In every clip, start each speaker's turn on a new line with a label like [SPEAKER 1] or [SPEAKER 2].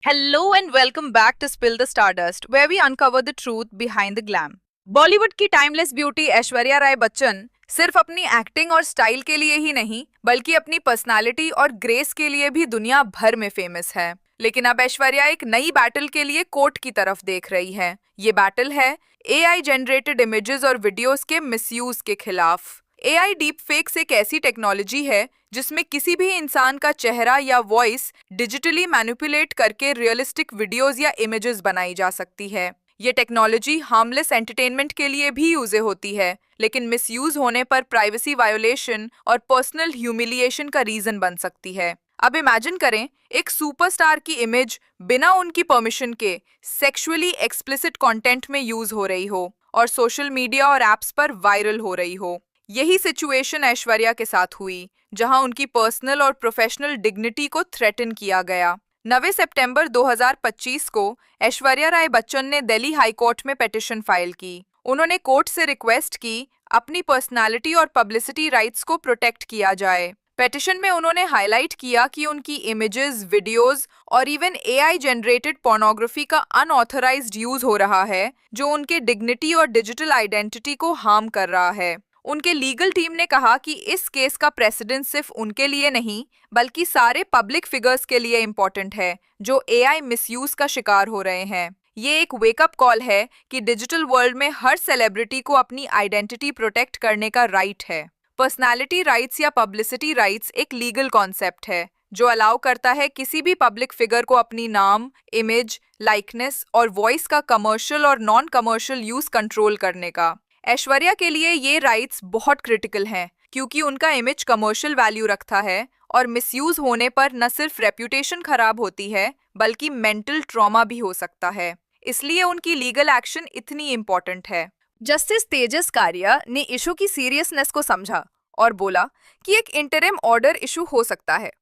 [SPEAKER 1] Hello and welcome back to Spill the Stardust, where we uncover the truth behind the glam. Bollywood की timeless beauty Aishwarya Rai Bachchan सिर्फ अपनी acting और style के लिए ही नहीं, बल्कि अपनी पर्सनालिटी और ग्रेस के लिए भी दुनिया भर में फेमस है। लेकिन अब ऐश्वर्या एक नई बैटल के लिए कोर्ट की तरफ देख रही है। ये बैटल है एआई जनरेटेड इमेजेस और वीडियोस के मिसयूज के खिलाफ। एआई डीप फेक्स एक ऐसी टेक्नोलॉजी है जिसमें किसी भी इंसान का चेहरा या वॉइस डिजिटली मैनिपुलेट करके रियलिस्टिक वीडियोस या इमेजेस बनाई जा सकती है। ये टेक्नोलॉजी हार्मलेस एंटरटेनमेंट के लिए भी यूज होती है, लेकिन मिसयूज होने पर प्राइवेसी वायोलेशन और पर्सनल ह्यूमिलिएशन का रीजन बन सकती है। अब इमेजिन करें, एक सुपरस्टार की इमेज बिना उनकी परमिशन के सेक्सुअली एक्सप्लिसिट कंटेंट में यूज हो रही हो और सोशल मीडिया और एप्स पर वायरल हो रही हो। यही सिचुएशन ऐश्वर्या के साथ हुई, जहां उनकी पर्सनल और प्रोफेशनल डिग्निटी को थ्रेटन किया गया। 9 सितंबर 2025 को ऐश्वर्या राय बच्चन ने दिल्ली हाई कोर्ट में पिटीशन फाइल की। उन्होंने कोर्ट से रिक्वेस्ट की अपनी पर्सनालिटी और पब्लिसिटी राइट्स को प्रोटेक्ट किया जाए। पिटीशन में उन्होंने हाईलाइट किया कि उनकी इमेजेस, वीडियोस और इवन एआई जनरेटेड पोर्नोग्राफी का अनऑथराइज्ड यूज हो रहा है, जो उनके डिग्निटी और डिजिटल आइडेंटिटी को हार्म कर रहा है। उनके लीगल टीम ने कहा कि इस केस का प्रेसिडेंट सिर्फ उनके लिए नहीं, बल्कि सारे पब्लिक फिगर्स के लिए इम्पोर्टेंट है जो एआई मिसयूज का शिकार हो रहे हैं। ये एक वेकअप कॉल है कि डिजिटल वर्ल्ड में हर सेलिब्रिटी को अपनी आइडेंटिटी प्रोटेक्ट करने का राइट है। पर्सनालिटी राइट्स या पब्लिसिटी राइट्स एक लीगल कॉन्सेप्ट है जो अलाउ करता है किसी भी पब्लिक फिगर को अपनी नाम, इमेज, लाइकनेस और वॉइस का कमर्शियल और नॉन कमर्शियल यूज कंट्रोल करने का। ऐश्वर्या के लिए ये राइट्स बहुत क्रिटिकल हैं, क्योंकि उनका इमेज कमर्शियल वैल्यू रखता है और मिसयूज होने पर न सिर्फ रेप्यूटेशन खराब होती है, बल्कि मेंटल ट्रॉमा भी हो सकता है। इसलिए उनकी लीगल एक्शन इतनी इम्पोर्टेंट है। जस्टिस तेजस कारिया ने इशू की सीरियसनेस को समझा और बोला कि एक इंटरिम ऑर्डर इशू हो सकता है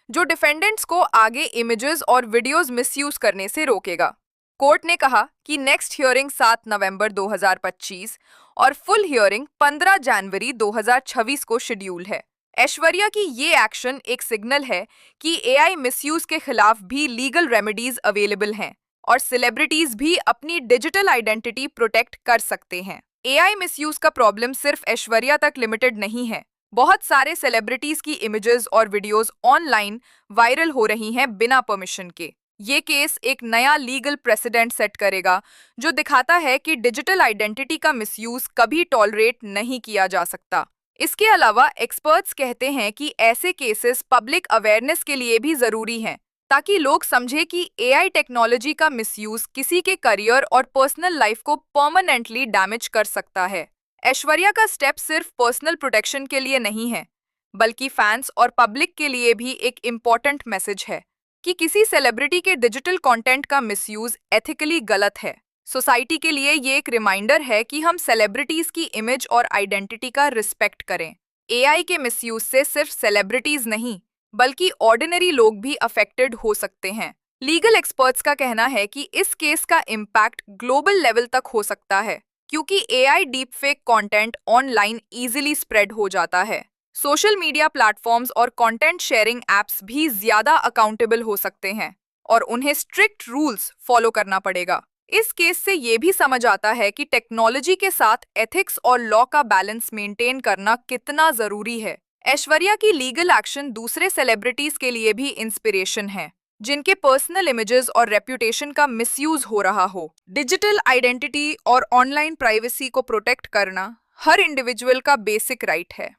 [SPEAKER 1] जो डिफेंडेंट्स को आगे इमेजेस और वीडियोस मिसयूज करने से रोकेगा। कोर्ट ने कहा कि नेक्स्ट हियरिंग 7 नवंबर 2025 और फुल हियरिंग 15 जनवरी 2026 को शेड्यूल है। ऐश्वर्या की ये एक्शन एक सिग्नल है कि एआई मिसयूज के खिलाफ भी लीगल रेमेडीज अवेलेबल हैं और सेलिब्रिटीज भी अपनी डिजिटल आइडेंटिटी प्रोटेक्ट कर सकते हैं। एआई मिसयूज का प्रॉब्लम सिर्फ ऐश्वर्या तक लिमिटेड नहीं है। बहुत सारे सेलिब्रिटीज की इमेजेस और वीडियोस ऑनलाइन वायरल हो रही हैं बिना परमिशन के। ये केस एक नया लीगल प्रेसिडेंट सेट करेगा जो दिखाता है कि डिजिटल आइडेंटिटी का मिसयूज कभी टॉलरेट नहीं किया जा सकता। इसके अलावा एक्सपर्ट्स कहते हैं कि ऐसे केसेस पब्लिक अवेयरनेस के लिए भी जरूरी हैं, ताकि लोग समझे कि एआई टेक्नोलॉजी का मिसयूज किसी के करियर और पर्सनल लाइफ को परमानेंटली डैमेज कर सकता है। ऐश्वर्या का स्टेप सिर्फ पर्सनल प्रोटेक्शन के लिए नहीं है, बल्कि फैंस और पब्लिक के लिए भी एक इम्पोर्टेंट मैसेज है कि किसी सेलिब्रिटी के डिजिटल कंटेंट का मिसयूज एथिकली गलत है। सोसाइटी के लिए ये एक रिमाइंडर है कि हम सेलिब्रिटीज की इमेज और आइडेंटिटी का रिस्पेक्ट करें। एआई के मिसयूज से सिर्फ सेलिब्रिटीज नहीं, बल्कि ऑर्डिनरी लोग भी अफेक्टेड हो सकते हैं। लीगल एक्सपर्ट्स का कहना है कि इस केस का इम्पैक्ट ग्लोबल लेवल तक हो सकता है, क्योंकि AI deepfake content online easily spread हो जाता है। सोशल मीडिया प्लेटफॉर्म्स और कंटेंट शेयरिंग एप्स भी ज्यादा अकाउंटेबल हो सकते हैं और उन्हें स्ट्रिक्ट रूल्स फॉलो करना पड़ेगा। इस केस से ये भी समझ आता है कि टेक्नोलॉजी के साथ एथिक्स और लॉ का बैलेंस मेंटेन करना कितना जरूरी है। ऐश्वर्या की लीगल एक्शन दूसरे सेलिब्रिटीज के लिए भी इंस्पिरेशन है, जिनके पर्सनल इमेजेस और रेप्यूटेशन का मिसयूज हो रहा हो। डिजिटल आइडेंटिटी और ऑनलाइन प्राइवेसी को प्रोटेक्ट करना हर इंडिविजुअल का बेसिक राइट है,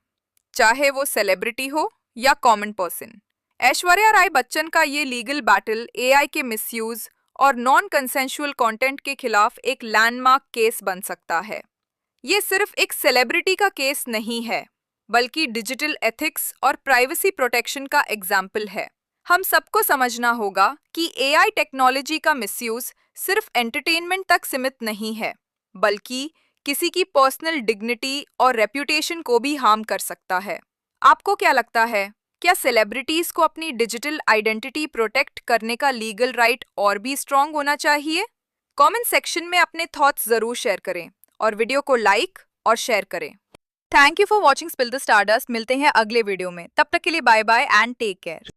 [SPEAKER 1] चाहे वो सेलिब्रिटी हो या कॉमन पर्सन। ऐश्वर्या राय बच्चन का ये लीगल बैटल एआई के मिसयूज और नॉन कंसेंशुअल कंटेंट के खिलाफ एक लैंडमार्क केस बन सकता है। ये सिर्फ एक सेलिब्रिटी का केस नहीं है, बल्कि डिजिटल एथिक्स और प्राइवेसी प्रोटेक्शन का एग्जाम्पल है। हम सबको समझना होगा कि एआई टेक्नोलॉजी का मिसयूज सिर्फ एंटरटेनमेंट तक सीमित नहीं है, बल्कि किसी की पर्सनल डिग्निटी और रेप्यूटेशन को भी हार्म कर सकता है। आपको क्या लगता है, क्या सेलिब्रिटीज को अपनी डिजिटल आइडेंटिटी प्रोटेक्ट करने का लीगल राइट और भी स्ट्रांग होना चाहिए? कमेंट सेक्शन में अपने थॉट्स जरूर शेयर करें और वीडियो को लाइक और शेयर करें। Thank you for watching spill the stardust. मिलते हैं अगले वीडियो में, तब तक के लिए bye bye and take care.